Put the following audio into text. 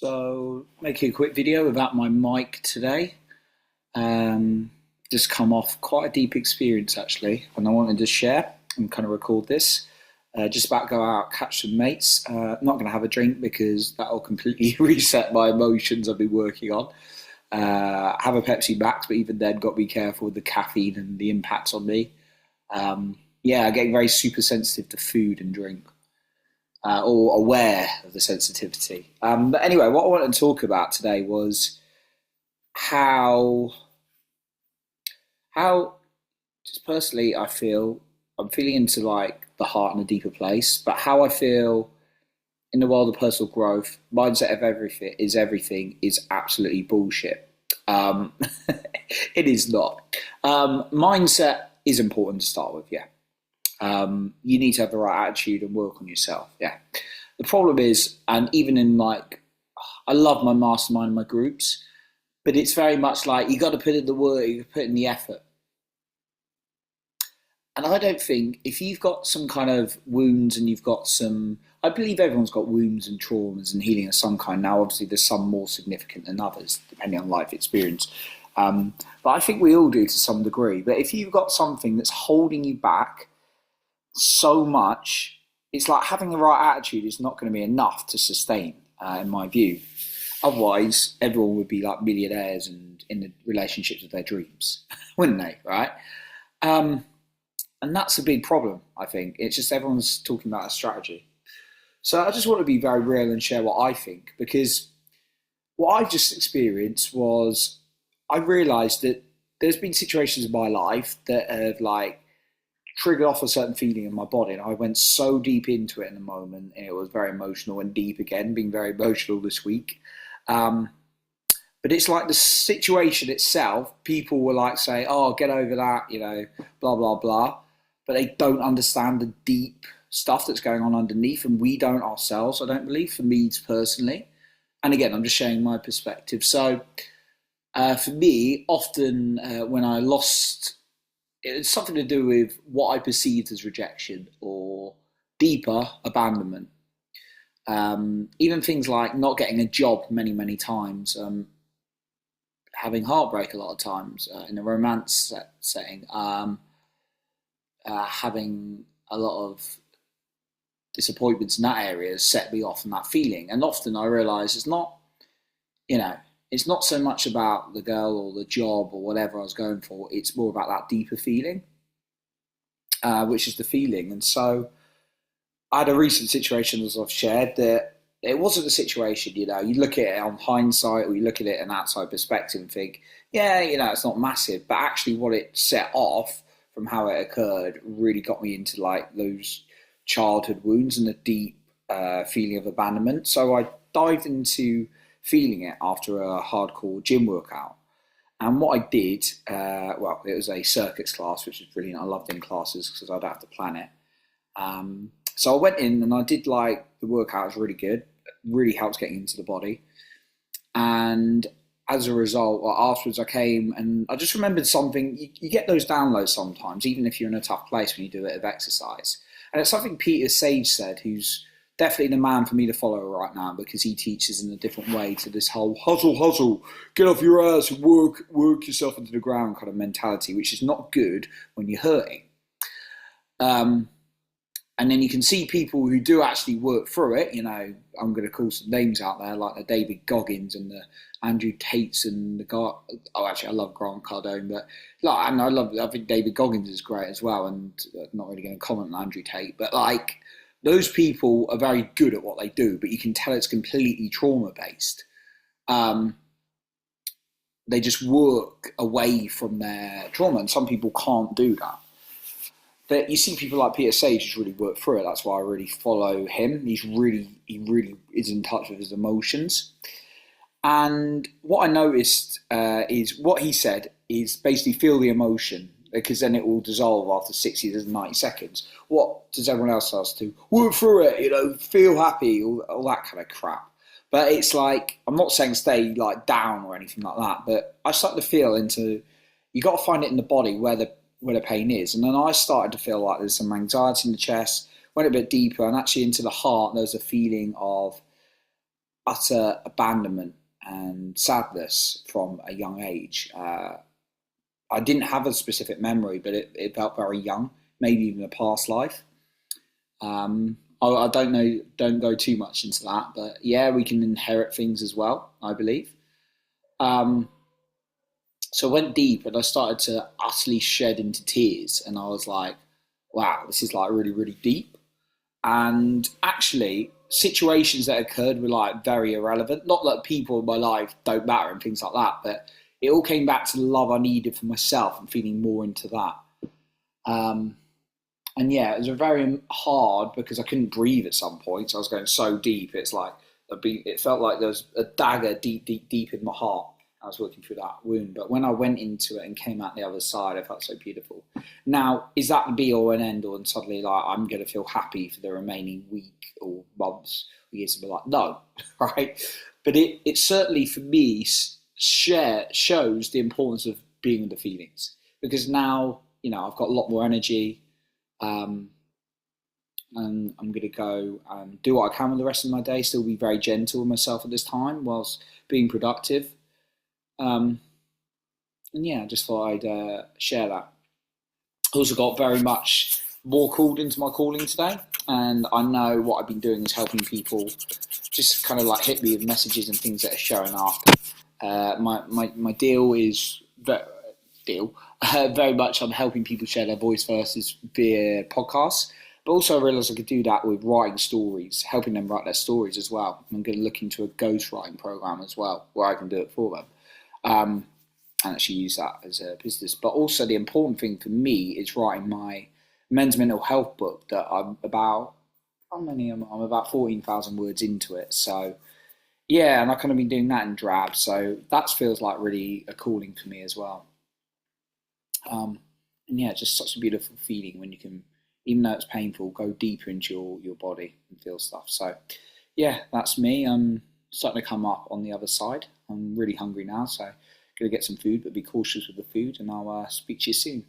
So, making a quick video about my mic today. Um, just come off quite a deep experience actually, and I wanted to share and kind of record this. Just about to go out, catch some mates. I'm not going to have a drink because that'll completely reset my emotions I've been working on. Have a Pepsi Max, but even then, got to be careful with the caffeine and the impacts on me. Yeah, I'm getting very super sensitive to food and drink, or aware of the sensitivity. But anyway, what I wanted to talk about today was how how just personally I feel I'm feeling into like the heart in a deeper place, but how I feel in the world of personal growth, mindset of everything is absolutely bullshit. Um, it is not. Mindset is important to start with, yeah. You need to have the right attitude and work on yourself. Yeah. The problem is, and even in like, I love my mastermind and my groups, but it's very much like you got to put in the work, you put in the effort. And I don't think if you've got some kind of wounds and you've got some, I believe everyone's got wounds and traumas and healing of some kind. Now, obviously, there's some more significant than others, depending on life experience. But I think we all do to some degree. But if you've got something that's holding you back so much, it's like having the right attitude is not going to be enough to sustain, in my view. Otherwise, everyone would be like millionaires and in the relationships of their dreams, wouldn't they? Right? Um, and that's a big problem, I think. It's just everyone's talking about a strategy. So I just want to be very real and share what I think because what I've just experienced was I realised that there's been situations in my life that have like triggered off a certain feeling in my body, and I went so deep into it in the moment, and it was very emotional and deep again, being very emotional this week. Um, but it's like the situation itself, people were like saying, "Oh, get over that," blah blah blah, but they don't understand the deep stuff that's going on underneath, and we don't ourselves. I don't believe, for me personally, and again, I'm just sharing my perspective. So, for me, often when I lost it's something to do with what I perceived as rejection or deeper abandonment. Even things like not getting a job many times, having heartbreak a lot of times in a setting, having a lot of disappointments in that area has set me off from that feeling. And often I realise you know, it's not so much about the girl or the job or whatever I was going for. It's more about that deeper feeling, which is the feeling. And so I had a recent situation, as I've shared, that it wasn't a situation, you look at it on hindsight or you look at it in an outside perspective and think, yeah, it's not massive. But actually what it set off from how it occurred really got me into like those childhood wounds and the deep feeling of abandonment. So I dived into feeling it after a hardcore gym workout. And what I did, well, it was a circuits class, which was brilliant. I loved in classes because I don't have to plan it. So I went in and I did like the workout was really good, really helped getting into the body. And as a result, well, afterwards I came and I just remembered something. You get those downloads sometimes, even if you're in a tough place when you do a bit of exercise. And it's something Peter Sage said, who's definitely the man for me to follow right now because he teaches in a different way to this whole hustle, get off your ass and work yourself into the ground kind of mentality, which is not good when you're hurting. Um, and then you can see people who do actually work through it. I'm going to call some names out there like the David Goggins and the Andrew Tates and the guy. Oh, actually, I love Grant Cardone, but like, and I think David Goggins is great as well. And I'm not really going to comment on Andrew Tate, but like, those people are very good at what they do, but you can tell it's completely trauma based. They just work away from their trauma, and some people can't do that. But you see people like Peter Sage who's really worked through it. That's why I really follow him. He really is in touch with his emotions. And what I noticed is what he said is basically feel the emotion because then it will dissolve after 60 to 90 seconds. What does everyone else ask to? Work through it, feel happy, all that kind of crap. But it's like, I'm not saying stay like down or anything like that, but I started to feel into, you got to find it in the body where the pain is. And then I started to feel like there's some anxiety in the chest, went a bit deeper and actually into the heart. There's a feeling of utter abandonment and sadness from a young age. I didn't have a specific memory, but it felt very young, maybe even a past life. I don't know, don't go too much into that, but yeah, we can inherit things as well, I believe. Um, so I went deep and I started to utterly shed into tears, and I was like, wow, this is like really, really deep. And actually, situations that occurred were like very irrelevant. Not that people in my life don't matter and things like that, but it all came back to the love I needed for myself and feeling more into that. Um, and yeah, it was a very hard because I couldn't breathe at some points. I was going so deep. It's like it felt like there was a dagger deep, deep, deep in my heart. I was working through that wound, but when I went into it and came out the other side, I felt so beautiful. Now, is that the be all and end all? And suddenly, like, I'm going to feel happy for the remaining week or months or years? To be like, no, right? But it certainly for me shows the importance of being with the feelings, because now I've got a lot more energy. Um, and I'm going to go and do what I can with the rest of my day. Still be very gentle with myself at this time whilst being productive. Um, and yeah, I just thought I'd share that. Also got very much more called into my calling today, and I know what I've been doing is helping people just kind of like hit me with messages and things that are showing up. My deal is very much I'm helping people share their voice versus via podcasts. But also I realised I could do that with writing stories, helping them write their stories as well. I'm going to look into a ghostwriting program as well, where I can do it for them. And actually use that as a business. But also the important thing for me is writing my men's mental health book that I'm about, how many am I? I'm about 14,000 words into it. So yeah, and I've kind of been doing that in drab. So that feels like really a calling for me as well. And yeah, just such a beautiful feeling when you can, even though it's painful, go deeper into your body and feel stuff. So yeah, that's me. I'm starting to come up on the other side. I'm really hungry now, so gonna get some food, but be cautious with the food, and I'll speak to you soon.